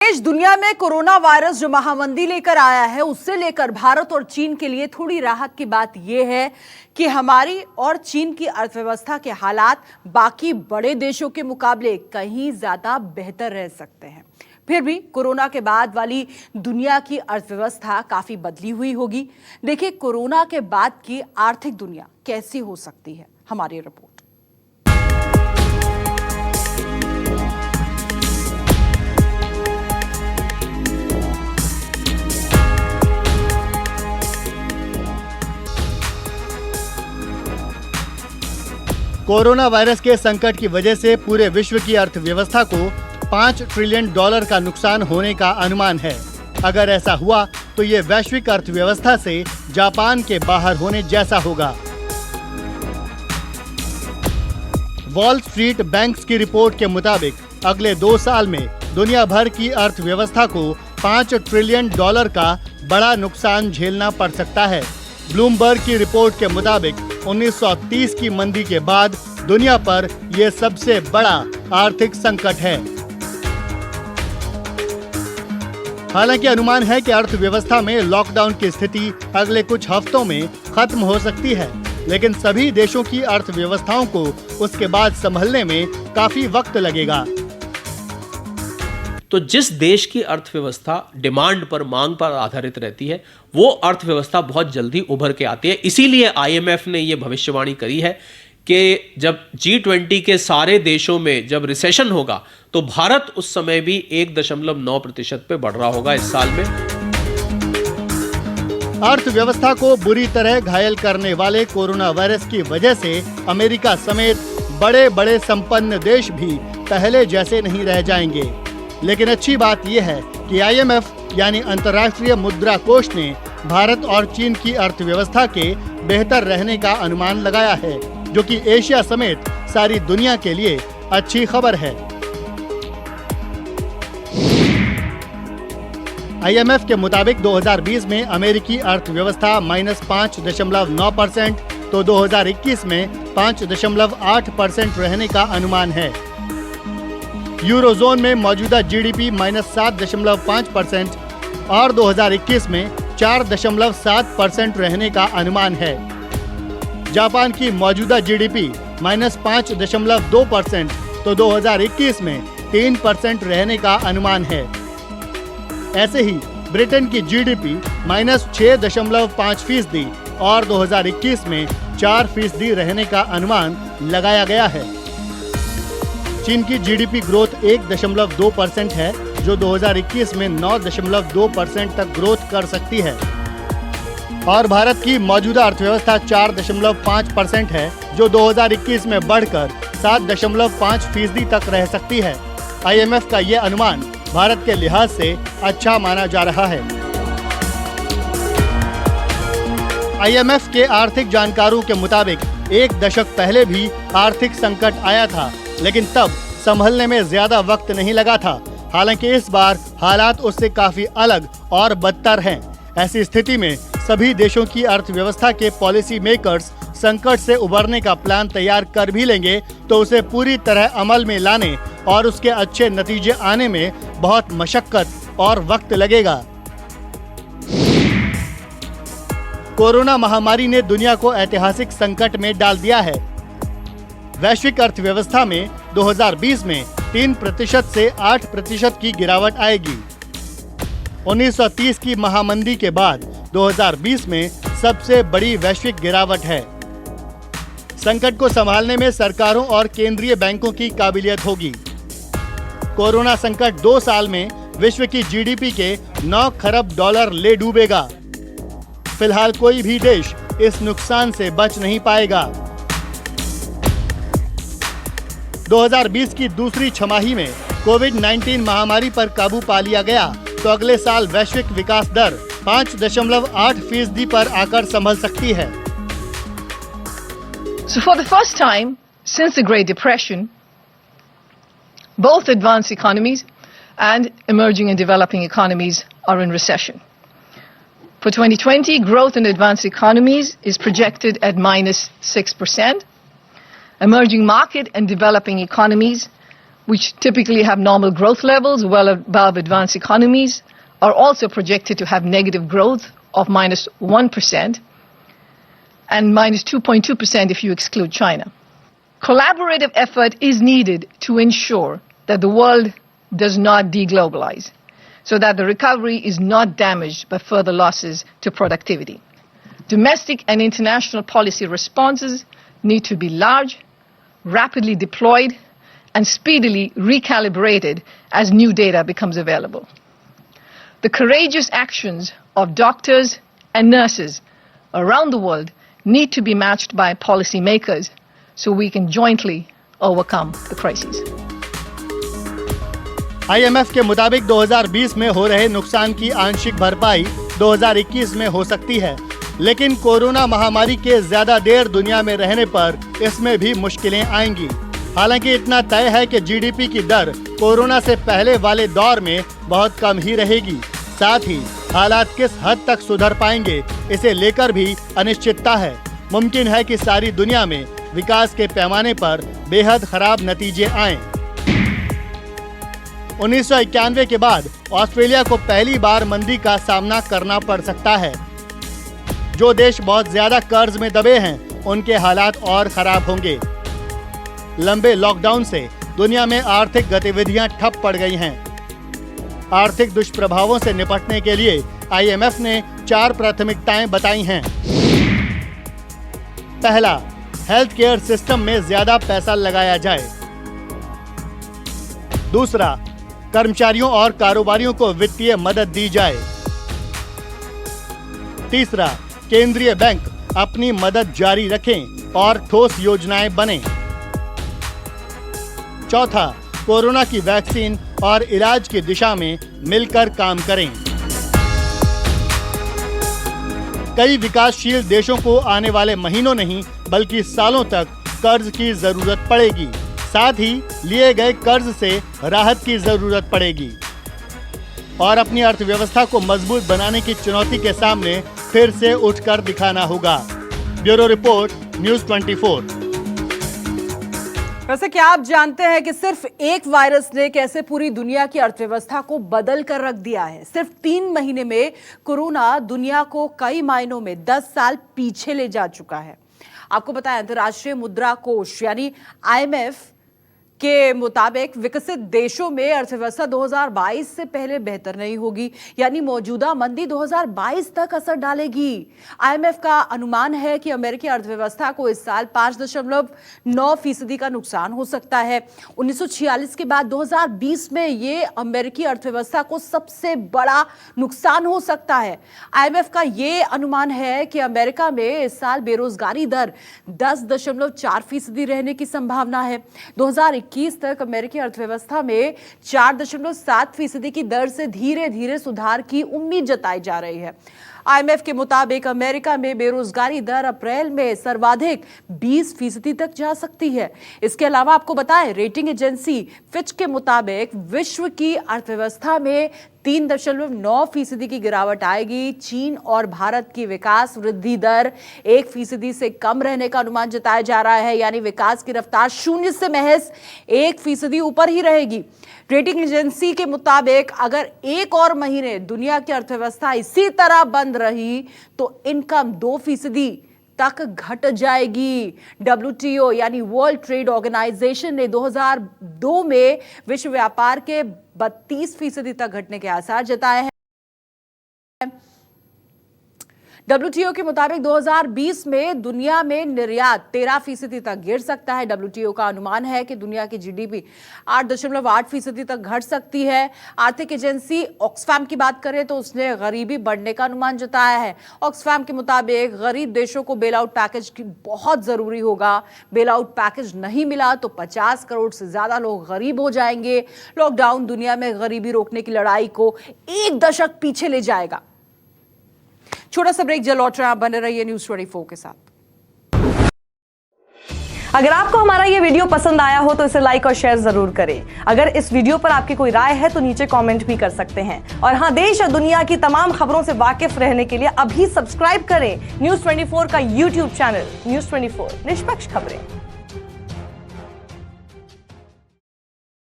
देश दुनिया में कोरोना वायरस जो महामंदी लेकर आया है, उससे लेकर भारत और चीन के लिए थोड़ी राहत की बात यह है कि हमारी और चीन की अर्थव्यवस्था के हालात बाकी बड़े देशों के मुकाबले कहीं ज्यादा बेहतर रह सकते हैं। फिर भी कोरोना के बाद वाली दुनिया की अर्थव्यवस्था काफी बदली हुई होगी। देखिए कोरोना के बाद की आर्थिक दुनिया कैसी हो सकती है, हमारी रिपोर्ट। कोरोना वायरस के संकट की वजह से पूरे विश्व की अर्थव्यवस्था को $5 ट्रिलियन का नुकसान होने का अनुमान है। अगर ऐसा हुआ तो ये वैश्विक अर्थव्यवस्था से जापान के बाहर होने जैसा होगा। वॉल स्ट्रीट बैंक्स की रिपोर्ट के मुताबिक अगले 2 साल में दुनिया भर की अर्थव्यवस्था को $5 ट्रिलियन का बड़ा नुकसान झेलना पड़ सकता है। ब्लूमबर्ग की रिपोर्ट के मुताबिक 1930 की मंदी के बाद दुनिया पर यह सबसे बड़ा आर्थिक संकट है। हालांकि अनुमान है कि अर्थव्यवस्था में लॉकडाउन की स्थिति अगले कुछ हफ्तों में खत्म हो सकती है, लेकिन सभी देशों की अर्थव्यवस्थाओं को उसके बाद संभलने में काफी वक्त लगेगा। तो जिस देश की अर्थव्यवस्था डिमांड पर, मांग पर आधारित रहती है, वो अर्थव्यवस्था बहुत जल्दी उभर के आती है। इसीलिए IMF ने ये भविष्यवाणी करी है कि जब G20 के सारे देशों में जब रिसेशन होगा तो भारत उस समय भी 1.9% पे बढ़ रहा होगा इस साल में। अर्थव्यवस्था को बुरी तरह घायल करने वाले कोरोना वायरस की वजह से अमेरिका समेत बड़े बड़े संपन्न देश भी पहले जैसे नहीं रह जाएंगे। लेकिन अच्छी बात यह है कि IMF यानी अंतर्राष्ट्रीय मुद्रा कोष ने भारत और चीन की अर्थव्यवस्था के बेहतर रहने का अनुमान लगाया है, जो कि एशिया समेत सारी दुनिया के लिए अच्छी खबर है। IMF के मुताबिक 2020 में अमेरिकी अर्थव्यवस्था -5.9%, तो 2021 में 5.8% रहने का अनुमान है। यूरोजोन में मौजूदा GDP -7.5% और 2021 में 4.7% रहने का अनुमान है। जापान की मौजूदा GDP -5.2%, तो 2021 में 3% रहने का अनुमान है। ऐसे ही ब्रिटेन की GDP -6.5% और 2021 में 4% रहने का अनुमान लगाया गया है। चीन की GDP ग्रोथ 1.2% है, जो 2021 में 9.2% तक ग्रोथ कर सकती है। और भारत की मौजूदा अर्थव्यवस्था 4.5% है, जो 2021 में बढ़कर 7.5% तक रह सकती है। IMF का ये अनुमान भारत के लिहाज से अच्छा माना जा रहा है। IMF के आर्थिक जानकारों के मुताबिक 1 दशक पहले भी आर्थिक संकट आया था, लेकिन तब संभलने में ज्यादा वक्त नहीं लगा था। हालांकि इस बार हालात उससे काफी अलग और बदतर हैं। ऐसी स्थिति में सभी देशों की अर्थव्यवस्था के पॉलिसी मेकर्स संकट से उबरने का प्लान तैयार कर भी लेंगे तो उसे पूरी तरह अमल में लाने और उसके अच्छे नतीजे आने में बहुत मशक्कत और वक्त लगेगा। कोरोना महामारी ने दुनिया को ऐतिहासिक संकट में डाल दिया है। वैश्विक अर्थव्यवस्था में 2020 में 3% से 8% की गिरावट आएगी। 1930 की महामंदी के बाद 2020 में सबसे बड़ी वैश्विक गिरावट है। संकट को संभालने में सरकारों और केंद्रीय बैंकों की काबिलियत होगी। कोरोना संकट 2 साल में विश्व की GDP के $9 खरब ले डूबेगा। फिलहाल कोई भी देश इस नुकसान से बच नहीं पाएगा। 2020 की दूसरी छमाही में कोविड-19 महामारी पर काबू पा लिया गया तो अगले साल वैश्विक विकास दर 5.8% पर आकर संभल सकती है। So for the first time since the Great Depression, both advanced economies and emerging and developing economies are in recession. For 2020, growth in advanced economies is projected at -6%. Emerging market and developing economies which typically have normal growth levels well above advanced economies, are also projected to have negative growth of -1% and -2.2% if you exclude China. Collaborative effort is needed to ensure that the world does not deglobalize, so that the recovery is not damaged by further losses to productivity. Domestic and international policy responses need to be large, rapidly deployed, and speedily recalibrated as new data becomes available. The courageous actions of doctors and nurses around the world need to be matched by policymakers so we can jointly overcome the crisis. IMF के मुताबिक 2020 में हो रहे नुकसान की आंशिक भरपाई 2021 में हो सकती है, लेकिन कोरोना महामारी के ज्यादा देर दुनिया में रहने पर इसमें भी मुश्किलें आएंगी। हालांकि इतना तय है कि जीडीपी की दर कोरोना से पहले वाले दौर में बहुत कम ही रहेगी। साथ ही हालात किस हद तक सुधर पाएंगे, इसे लेकर भी अनिश्चितता है। मुमकिन है कि सारी दुनिया में विकास के पैमाने पर बेहद खराब नतीजे आएं। 1991 के बाद ऑस्ट्रेलिया को पहली बार मंदी का सामना करना पड़ सकता है। जो देश बहुत ज्यादा कर्ज में दबे हैं, उनके हालात और खराब होंगे। लंबे लॉकडाउन से दुनिया में आर्थिक गतिविधियां ठप पड़ गई हैं। आर्थिक दुष्प्रभावों से निपटने के लिए IMF ने 4 प्राथमिकताएं बताई हैं। पहला, हेल्थ केयर सिस्टम में ज्यादा पैसा लगाया जाए। दूसरा, कर्मचारियों और कारोबारियों को वित्तीय मदद दी जाए। तीसरा, केंद्रीय बैंक अपनी मदद जारी रखें और ठोस योजनाएं बनें। चौथा, कोरोना की वैक्सीन और इलाज की दिशा में मिलकर काम करें। कई विकासशील देशों को आने वाले महीनों नहीं बल्कि सालों तक कर्ज की जरूरत पड़ेगी। साथ ही लिए गए कर्ज से राहत की जरूरत पड़ेगी और अपनी अर्थव्यवस्था को मजबूत बनाने की चुनौती के सामने फिर से उठकर दिखाना होगा। Bureau report, news 24। वैसे क्या आप जानते हैं कि सिर्फ एक वायरस ने कैसे पूरी दुनिया की अर्थव्यवस्था को बदल कर रख दिया है। सिर्फ 3 महीने में कोरोना दुनिया को कई मायनों में 10 साल पीछे ले जा चुका है। आपको पता है, अंतर्राष्ट्रीय मुद्रा कोष यानी IMF के मुताबिक विकसित देशों में अर्थव्यवस्था 2022 से पहले बेहतर नहीं होगी, यानी मौजूदा मंदी 2022 तक असर डालेगी। IMF का अनुमान है कि अमेरिकी अर्थव्यवस्था को इस साल 5.9% का नुकसान हो सकता है। 1946 के बाद 2020 में ये अमेरिकी अर्थव्यवस्था को सबसे बड़ा नुकसान हो सकता है। IMF का ये अनुमान है कि अमेरिका में इस साल बेरोजगारी दर 10.4% रहने की संभावना है। 2021 तक अमेरिकी अर्थव्यवस्था में 4.7% की दर से धीरे धीरे सुधार की उम्मीद जताई जा रही है। IMF के मुताबिक अमेरिका में बेरोजगारी दर अप्रैल में सर्वाधिक 20% तक जा सकती है। इसके अलावा आपको बताएं, रेटिंग एजेंसी फिच के मुताबिक विश्व की अर्थव्यवस्था में 3.9% की गिरावट आएगी। चीन और भारत की विकास वृद्धि दर 1% से कम रहने का अनुमान जताया जा रहा है, यानी विकास की रफ्तार 0 से महज 1% ऊपर ही रहेगी। रेटिंग एजेंसी के मुताबिक अगर एक और महीने दुनिया की अर्थव्यवस्था इसी तरह बंद रही तो इनकम 2% तक घट जाएगी। WTO यानी वर्ल्ड ट्रेड ऑर्गेनाइजेशन ने 2002 में विश्व व्यापार के 32% तक घटने के आसार जताए हैं। WTO के मुताबिक 2020 में दुनिया में निर्यात 13% तक गिर सकता है। WTO का अनुमान है कि दुनिया की GDP 8.8% तक घट सकती है। आर्थिक एजेंसी ऑक्सफैम की बात करें तो उसने गरीबी बढ़ने का अनुमान जताया है। ऑक्सफैम के मुताबिक गरीब देशों को बेल आउट पैकेज की बहुत जरूरी होगा। बेल आउट पैकेज नहीं मिला तो 50 करोड़ से ज्यादा लोग गरीब हो जाएंगे। लॉकडाउन दुनिया में गरीबी रोकने की लड़ाई को 1 दशक पीछे ले जाएगा। छोटा सा ब्रेक, जल्द लौट रहे हैं, आप बने रहिए न्यूज़ 24 के साथ। अगर आपको हमारा ये वीडियो पसंद आया हो तो इसे लाइक और शेयर जरूर करें। अगर इस वीडियो पर आपकी कोई राय है तो नीचे कमेंट भी कर सकते हैं। और हाँ, देश और दुनिया की तमाम खबरों से वाकिफ रहने के लिए अभी सब्सक्राइब करें न्यूज़ 24 का YouTube चैनल। न्यूज़ 24, निष्पक्ष खबरें।